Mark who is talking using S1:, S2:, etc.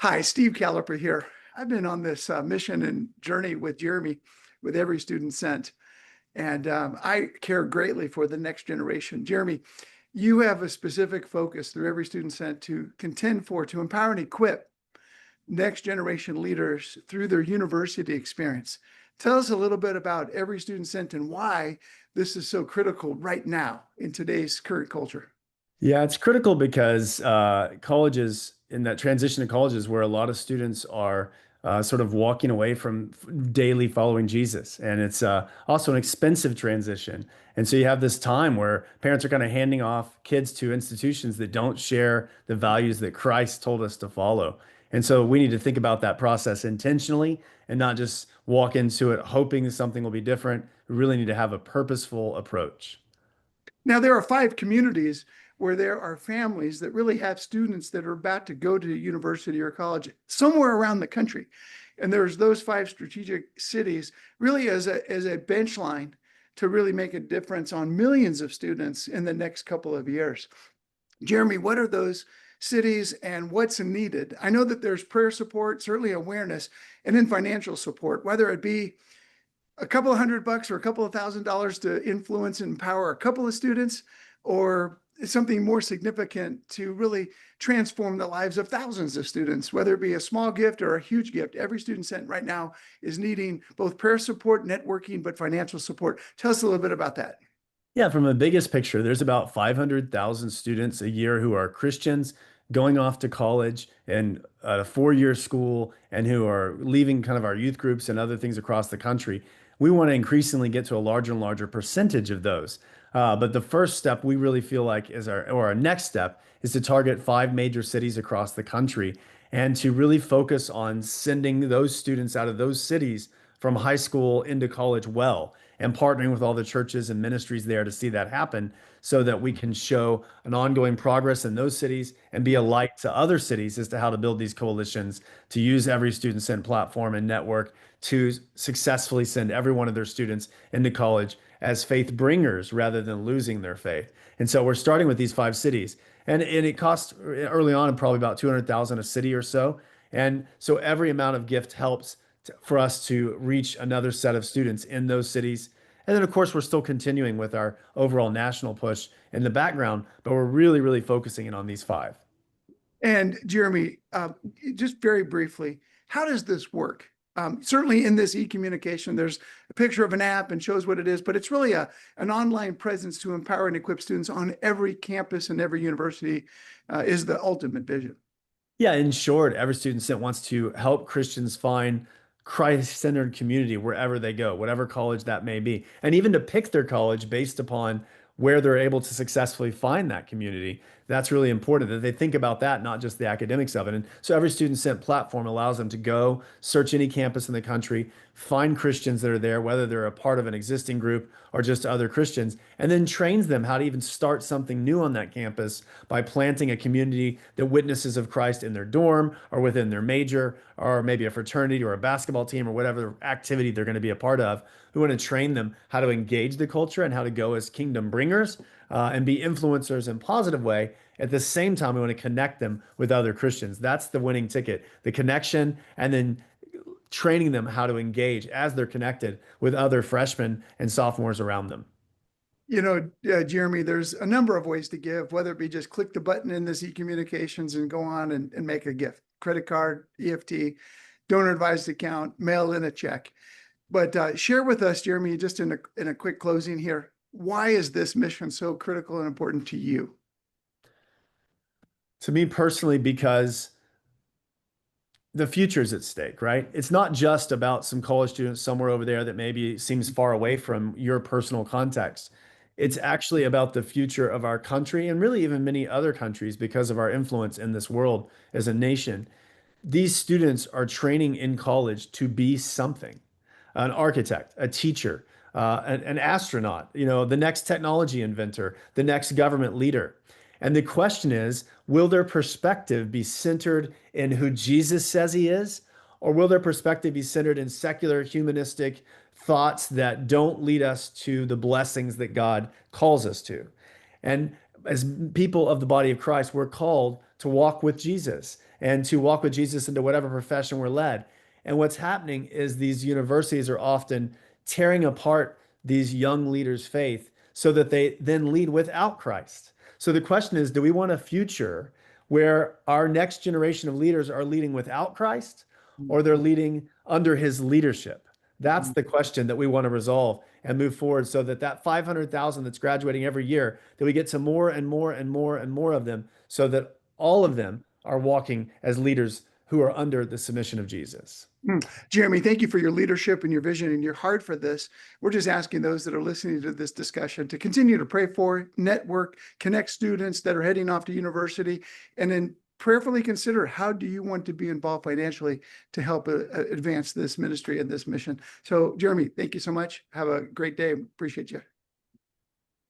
S1: Hi, Steve Caliper here. I've been on this mission and journey with Jeremy with Every Student Sent, and I care greatly for the next generation. Jeremy, you have a specific focus through Every Student Sent to contend for, to empower and equip next generation leaders through their university experience. Tell us a little bit about Every Student Sent and why this is so critical right now in today's current culture.
S2: Yeah, it's critical because colleges, in that transition to colleges, where a lot of students are sort of walking away from daily following Jesus. And it's also an expensive transition. And so you have this time where parents are kind of handing off kids to institutions that don't share the values that Christ told us to follow. And so we need to think about that process intentionally and not just walk into it hoping something will be different. We really need to have a purposeful approach.
S1: Now, there are five communities where there are families that really have students that are about to go to university or college somewhere around the country. And there's those five strategic cities really as a bench line to really make a difference on millions of students in the next couple of years. Jeremy, what are those cities and what's needed? I know that there's prayer support, certainly awareness, and then financial support, whether it be a couple of $100 or a couple of $1,000 to influence and empower a couple of students, or something more significant to really transform the lives of thousands of students, whether it be a small gift or a huge gift. Every student sent right now is needing both prayer support, networking, but financial support. Tell us a little bit about that.
S2: Yeah, from the biggest picture, there's about 500,000 students a year who are Christians going off to college and a four-year school and who are leaving kind of our youth groups and other things across the country. We want to increasingly get to a larger and larger percentage of those. But the first step we really feel like is our next step is to target five major cities across the country and to really focus on sending those students out of those cities from high school into college well and partnering with all the churches and ministries there to see that happen so that we can show an ongoing progress in those cities and be a light to other cities as to how to build these coalitions to use every student sent platform and network to successfully send every one of their students into college as faith bringers rather than losing their faith. And so we're starting with these five cities. And it costs early on probably about 200,000 a city or so. And so every amount of gift helps for us to reach another set of students in those cities. And then, of course, we're still continuing with our overall national push in the background, but we're really, really focusing in on these five.
S1: And Jeremy, just very briefly, how does this work? Certainly in this e-communication, there's a picture of an app and shows what it is, but it's really an online presence to empower and equip students on every campus and every university is the ultimate vision.
S2: Yeah, in short, every student sent wants to help Christians find Christ-centered community wherever they go, whatever college that may be, and even to pick their college based upon where they're able to successfully find that community. That's really important that they think about that, not just the academics of it. And so every student sent platform allows them to go search any campus in the country, find Christians that are there, whether they're a part of an existing group or just other Christians, and then trains them how to even start something new on that campus by planting a community that witnesses of Christ in their dorm or within their major, or maybe a fraternity or a basketball team or whatever activity they're going to be a part of. We want to train them how to engage the culture and how to go as kingdom bringers and be influencers in a positive way. At the same time, we want to connect them with other Christians. That's the winning ticket, the connection, and then training them how to engage as they're connected with other freshmen and sophomores around them.
S1: Jeremy, there's a number of ways to give, whether it be just click the button in this e-communications and go on and make a gift, credit card, EFT, donor advised account, mail in a check. But share with us, Jeremy, just in a quick closing here, why is this mission so critical and important to you?
S2: To me personally, because the future is at stake, right? It's not just about some college students somewhere over there that maybe seems far away from your personal context. It's actually about the future of our country and really even many other countries because of our influence in this world as a nation. These students are training in college to be something, an architect, a teacher, an astronaut, the next technology inventor, the next government leader. And the question is, will their perspective be centered in who Jesus says he is? Or will their perspective be centered in secular humanistic thoughts that don't lead us to the blessings that God calls us to? And as people of the body of Christ, we're called to walk with Jesus and to walk with Jesus into whatever profession we're led. And what's happening is these universities are often tearing apart these young leaders' faith so that they then lead without Christ. So the question is, do we want a future where our next generation of leaders are leading without Christ, or they're leading under his leadership? That's the question that we want to resolve and move forward, so that that 500,000 that's graduating every year, that we get to more and more and more and more of them, so that all of them are walking as leaders who are under the submission of Jesus.
S1: Jeremy, thank you for your leadership and your vision and your heart for this. We're just asking those that are listening to this discussion to continue to pray for, network, connect students that are heading off to university, and then prayerfully consider, how do you want to be involved financially to help advance this ministry and this mission? So, Jeremy, thank you so much. Have a great day. Appreciate you.